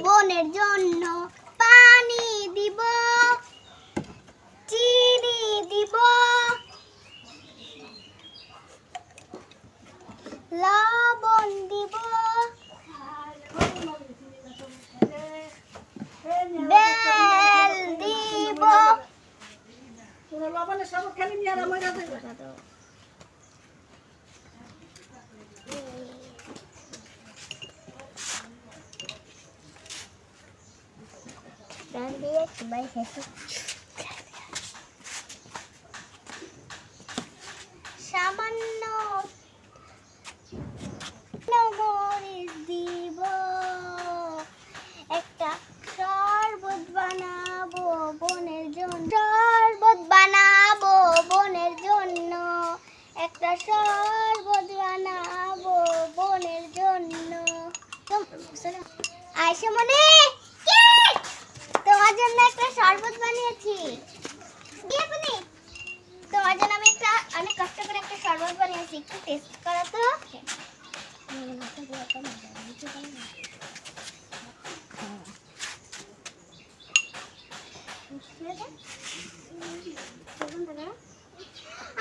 বোনের জন্য পানি দিব, চিনি দিব, লবণ দিব, বেল দিব। লবণের সব খালি নিয়ে আর মজা দেবে। সামান্য মরিচ দিব, একটা শরবত বানাবো বোনের জন্য, শরবত বানাবো বোনের জন্য, একটা শরবত বানাবো বোনের জন্য। আয়শা মনে তোমার জন্য একটা শরবত বানিয়েছি। তোমার জন্য আমি একটা অনেক কষ্ট করে একটা শরবত বানিয়েছি, একটু টেস্ট করো তো।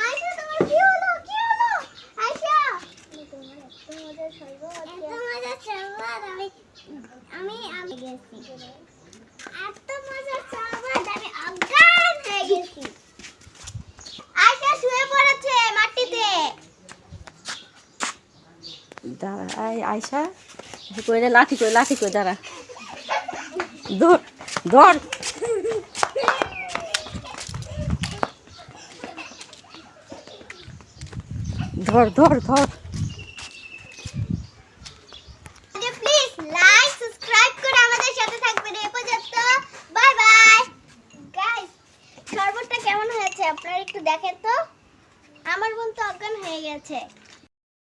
আয়শা তোমার কি হলো, কি হলো আয়শা? তোমার এত মজার শরবত, এত মজার শরবত আমি গেছি, এত মজার শরবত আমি অজ্ঞান হয়ে গেছি। আয়শা শুয়ে পড়েছে মাটিতে। আয়শা কইলে লাঠি কই দাঁড়া, ধর ধর ধর ধর ধর। প্লিজ লাইক সাবস্ক্রাইব করে আমাদের সাথে থাকবেন। এই পর্যন্ত বাই বাই গাইস। শরবতটা কেমন হয়েছে আপনারা একটু দেখেন তো। আমার বোন তো অজ্ঞান হয়ে গেছে।